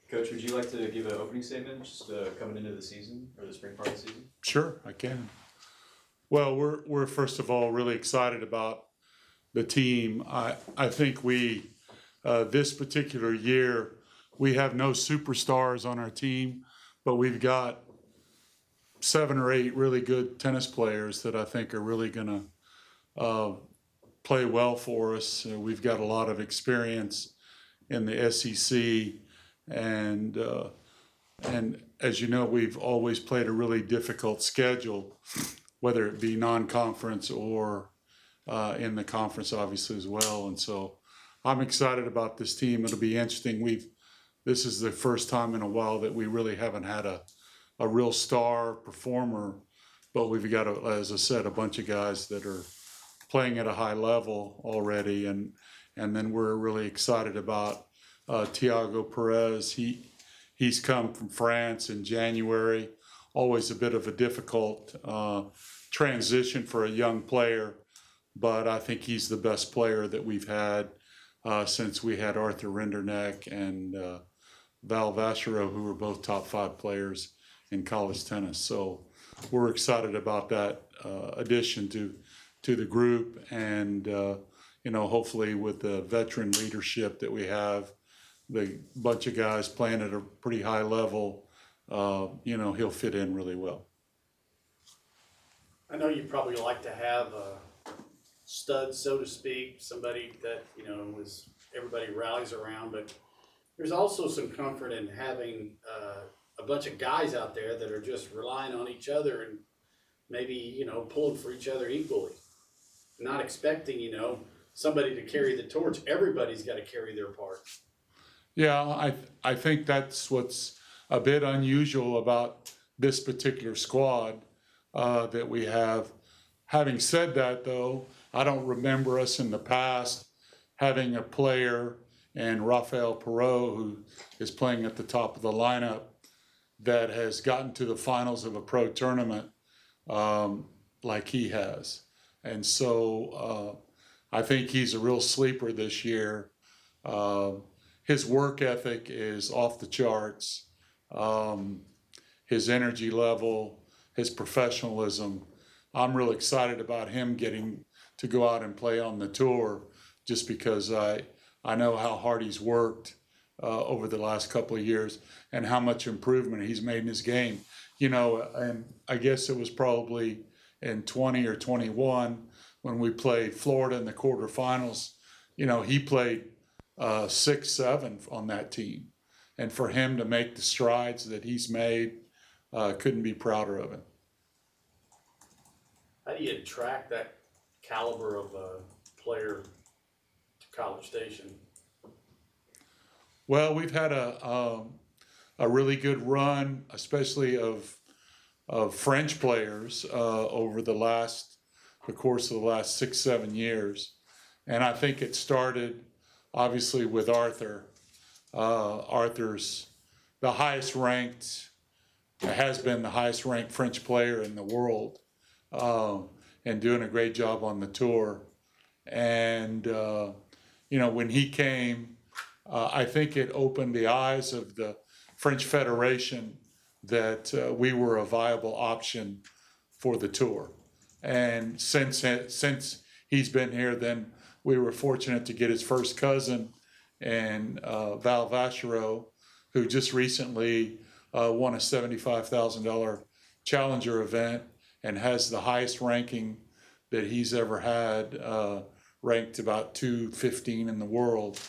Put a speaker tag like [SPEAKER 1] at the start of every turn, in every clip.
[SPEAKER 1] Coach, would you like to give an opening statement just coming into the season or the spring part of the season?
[SPEAKER 2] Sure, I can. Well, we're first of all really excited about the team. I think we this particular year we have no superstars on our team, but we've got 7 or 8 really good tennis players that I think are really going to play well for us. We've got a lot of experience in the SEC, and as you know, we've always played a really difficult schedule, whether it be non-conference or in the conference, obviously, as well. And so I'm excited about this team. It'll be interesting. This is the first time in a while that we really haven't had a real star performer, but we've got, as I said, a bunch of guys that are playing at a high level already, and then we're really excited about Thiago Perez. He's come from France in January. Always a bit of a difficult transition for a young player, but I think he's the best player that we've had since we had Arthur Rinderknecht and Val Vachereau, who were both top 5 players in college tennis. So we're excited about that addition to the group, and hopefully with the veteran leadership that we have, the bunch of guys playing at a pretty high level, he'll fit in really well.
[SPEAKER 3] I know you probably like to have a stud, so to speak, somebody that, everybody rallies around, but there's also some comfort in having a bunch of guys out there that are just relying on each other and maybe, pulling for each other equally. Not expecting, somebody to carry the torch. Everybody's got to carry their part.
[SPEAKER 2] Yeah, I think that's what's a bit unusual about this particular squad that we have. Having said that, though, I don't remember us in the past having a player, and Rafael Perot, who is playing at the top of the lineup, that has gotten to the finals of a pro tournament like he has. And so I think he's a real sleeper this year. His work ethic is off the charts. His energy level, his professionalism. I'm real excited about him getting to go out and play on the tour, just because I know how hard he's worked over the last couple of years and how much improvement he's made in his game. And I guess it was probably in 20 or 21 when we played Florida in the quarterfinals. He played 6-7 on that team. And for him to make the strides that he's made, couldn't be prouder of him.
[SPEAKER 3] How do you attract that caliber of a player to College Station?
[SPEAKER 2] Well, we've had a really good run, especially of French players over the course of the last 6-7 years. And I think it started obviously with Arthur. Arthur's the highest ranked, has been the highest ranked French player in the world, and doing a great job on the tour. And, when he came, I think it opened the eyes of the French Federation that we were a viable option for the tour. And since he's been here, then we were fortunate to get his first cousin, and Val Vachereau, who just recently won a $75,000 Challenger event and has the highest ranking that he's ever had, ranked about 215 in the world.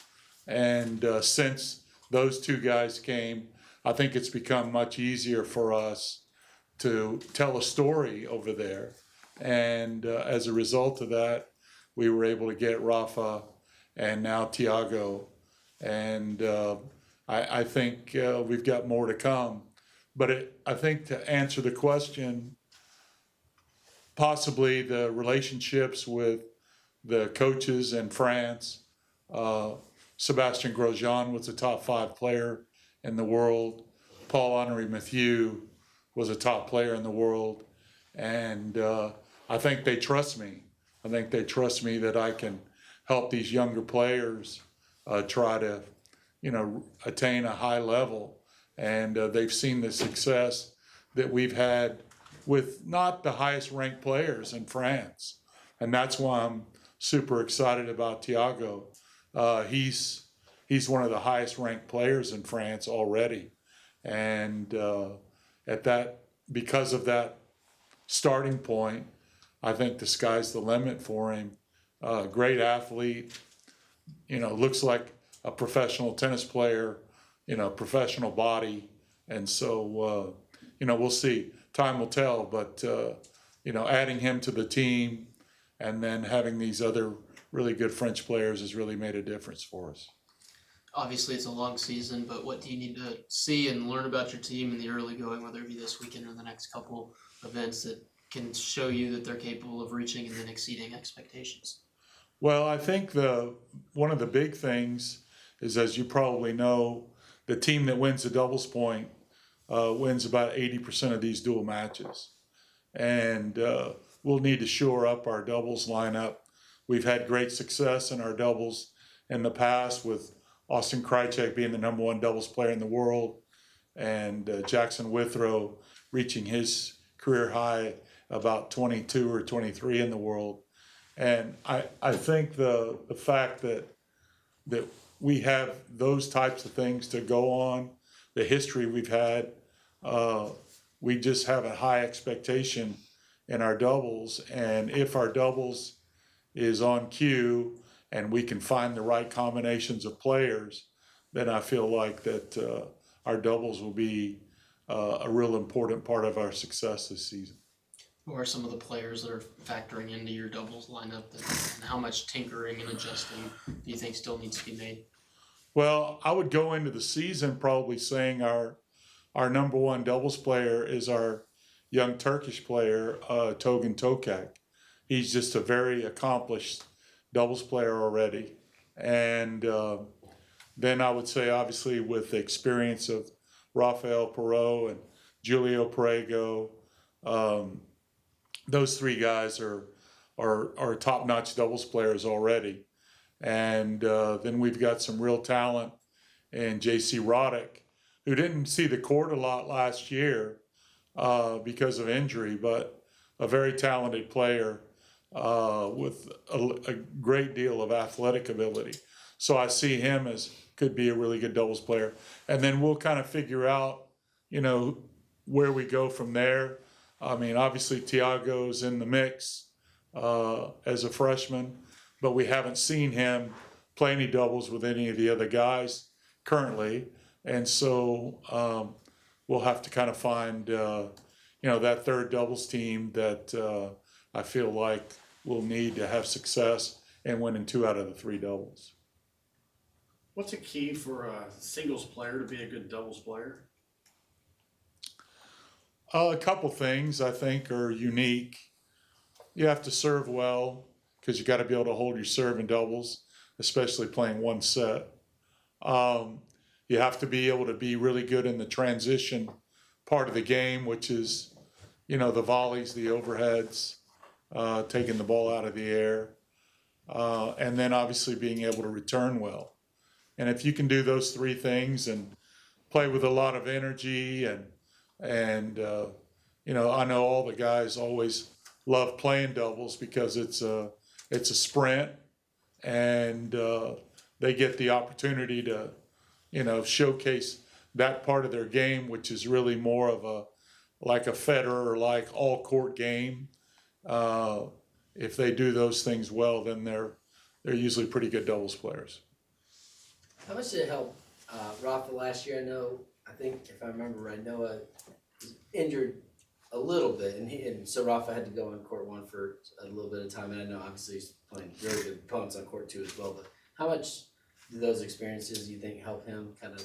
[SPEAKER 2] And since those 2 guys came, I think it's become much easier for us to tell a story over there. And as a result of that, we were able to get Rafa and now Thiago. And I think we've got more to come. But I think to answer the question, possibly the relationships with the coaches in France. Sebastien Grosjean was a top 5 player in the world. Paul-Henri Mathieu was a top player in the world. And I think they trust me. I think they trust me that I can help these younger players try to attain a high level. And they've seen the success that we've had with not the highest ranked players in France. And that's why I'm super excited about Thiago. He's one of the highest ranked players in France already. And because of that starting point, I think the sky's the limit for him. Great athlete, looks like a professional tennis player, professional body. And so, we'll see. Time will tell, but, adding him to the team and then having these other really good French players has really made a difference for us.
[SPEAKER 4] Obviously, it's a long season, but what do you need to see and learn about your team in the early going, whether it be this weekend or the next couple events, that can show you that they're capable of reaching and then exceeding expectations?
[SPEAKER 2] Well, I think one of the big things is, as you probably know, the team that wins the doubles point wins about 80% of these dual matches. And we'll need to shore up our doubles lineup. We've had great success in our doubles in the past, with Austin Krajicek being the #1 doubles player in the world, and Jackson Withrow reaching his career high about 22 or 23 in the world. And I think the fact that we have those types of things to go on, the history we've had, we just have a high expectation in our doubles. And if our doubles is on cue and we can find the right combinations of players, then I feel like that our doubles will be a real important part of our success this season.
[SPEAKER 4] Who are some of the players that are factoring into your doubles lineup, and how much tinkering and adjusting do you think still needs to be made?
[SPEAKER 2] Well, I would go into the season probably saying our #1 doubles player is our young Turkish player, Togan Tokak. He's just a very accomplished doubles player already. And then I would say, obviously, with the experience of Rafael Perot and Julio Perego, those three guys are top-notch doubles players already. And then we've got some real talent in J.C. Roddick, who didn't see the court a lot last year because of injury, but a very talented player with a great deal of athletic ability. So I see him as could be a really good doubles player. And then we'll kind of figure out, where we go from there. I mean, obviously Thiago's in the mix as a freshman, but we haven't seen him play any doubles with any of the other guys currently. And so we'll have to kind of find, that third doubles team that I feel like we'll need to have success and winning 2 out of the 3 doubles.
[SPEAKER 3] What's a key for a singles player to be a good doubles player?
[SPEAKER 2] A couple things I think are unique. You have to serve well, because you got to be able to hold your serve in doubles, especially playing one set. You have to be able to be really good in the transition part of the game, which is, the volleys, the overheads, taking the ball out of the air, and then obviously being able to return well. And if you can do those 3 things and play with a lot of energy and I know all the guys always love playing doubles because it's a sprint, and they get the opportunity to, showcase that part of their game, which is really more of like a Federer, like all court game. If they do those things well, then they're usually pretty good doubles players.
[SPEAKER 5] How much did it help Rafa last year? I think if I remember right, Noah was injured a little bit, and so Rafa had to go on court 1 for a little bit of time. And I know obviously he's playing very good opponents on court 2 as well. But how much do those experiences, you think, help him kind of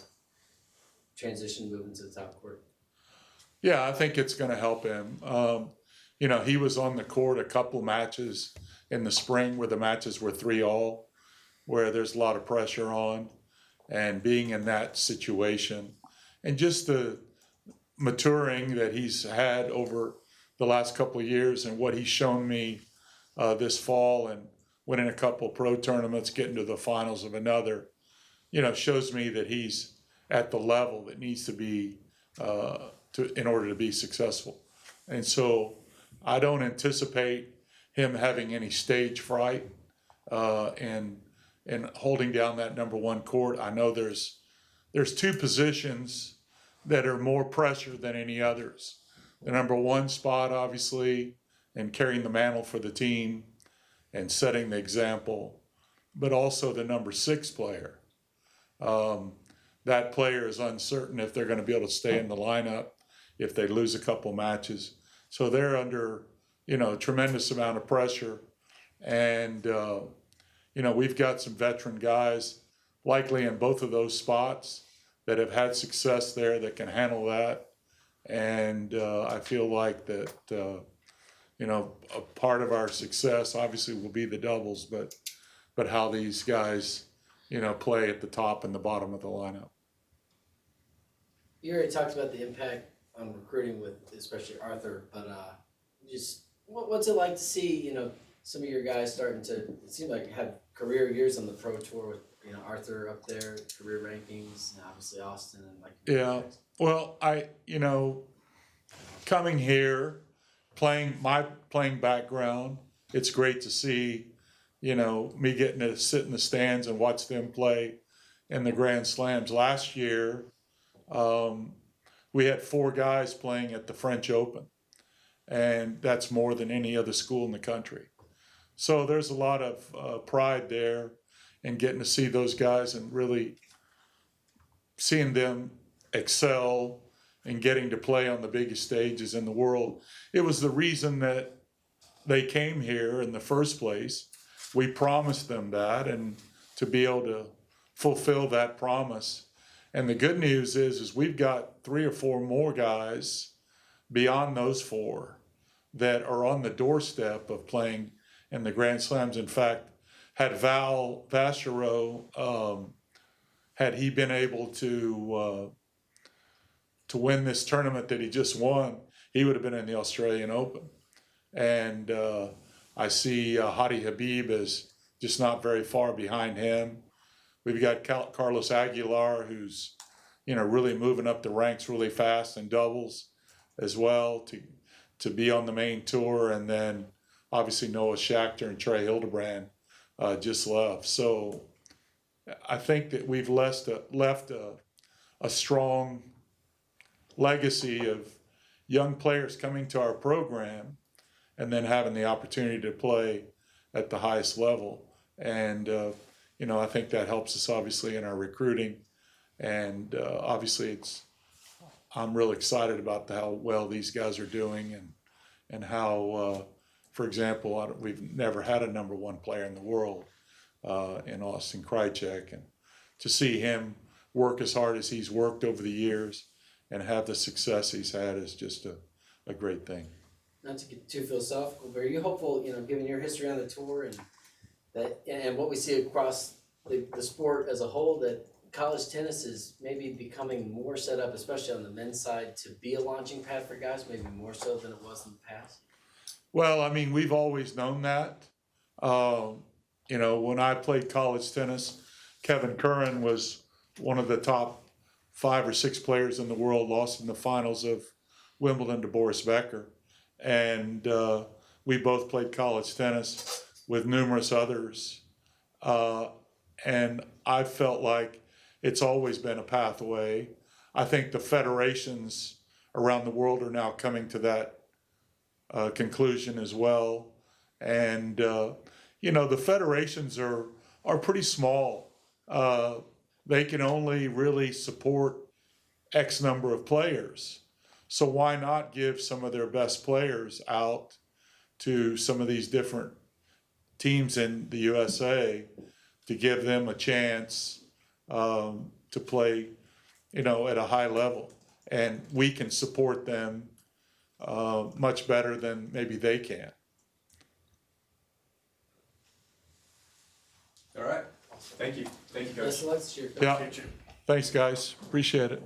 [SPEAKER 5] transition, move into the top court?
[SPEAKER 2] Yeah, I think it's going to help him. He was on the court a couple matches in the spring where the matches were 3-all, where there's a lot of pressure on, and being in that situation, and just the maturing that he's had over the last couple of years, and what he's shown me this fall, and winning a couple pro tournaments, getting to the finals of another. shows me that he's at the level that needs to be in order to be successful. And so I don't anticipate him having any stage fright and holding down that number one court. I know there's two positions that are more pressure than any others. The number one spot, obviously, and carrying the mantle for the team and setting the example, but also the number 6 player. That player is uncertain if they're going to be able to stay in the lineup if they lose a couple matches. So they're under, a tremendous amount of pressure. And, we've got some veteran guys likely in both of those spots that have had success there that can handle that. And I feel like that, a part of our success obviously will be the doubles, but how these guys, play at the top and the bottom of the lineup.
[SPEAKER 5] You already talked about the impact on recruiting with especially Arthur, but just what's it like to see, some of your guys starting to, it seems like have career years on the pro tour with, Arthur up there, career rankings, and obviously Austin and
[SPEAKER 2] Yeah. Well, coming here, my playing background, it's great to see, me getting to sit in the stands and watch them play in the Grand Slams. Last year, we had 4 guys playing at the French Open, and that's more than any other school in the country. So there's a lot of pride there in getting to see those guys and really seeing them excel and getting to play on the biggest stages in the world. It was the reason that they came here in the first place. We promised them that, and to be able to fulfill that promise. And the good news is we've got 3 or 4 more guys beyond those 4 that are on the doorstep of playing in the Grand Slams. In fact, had Val Vachereau, had he been able to win this tournament that he just won, he would have been in the Australian Open. And I see Hadi Habib is just not very far behind him. We've got Carlos Aguilar, who's, really moving up the ranks really fast in doubles as well to be on the main tour. And then obviously Noah Schachter and Trey Hildebrand just left. So I think that we've left a strong legacy of young players coming to our program and then having the opportunity to play at the highest level. And, I think that helps us obviously in our recruiting. And obviously I'm really excited about how well these guys are doing and how, for example, we've never had a number 1 player in the world in Austin Krajicek. And to see him work as hard as he's worked over the years and have the success he's had is just a great thing.
[SPEAKER 5] Not to get too philosophical, but are you hopeful, given your history on the tour and what we see across the sport as a whole, that college tennis is maybe becoming more set up, especially on the men's side, to be a launching pad for guys, maybe more so than it was in the past?
[SPEAKER 2] Well, we've always known that. When I played college tennis, Kevin Curran was one of the top 5 or 6 players in the world, lost in the finals of Wimbledon to Boris Becker. And we both played college tennis with numerous others. And I felt like it's always been a pathway. I think the federations around the world are now coming to that conclusion as well. And, the federations are pretty small. They can only really support X number of players. So why not give some of their best players out to some of these different teams in the USA to give them a chance to play, at a high level. And we can support them much better than maybe they can.
[SPEAKER 1] All right. Thank you. Thank you, Coach.
[SPEAKER 5] Best of luck this year, Coach.
[SPEAKER 2] Yeah. Thanks, guys. Appreciate it.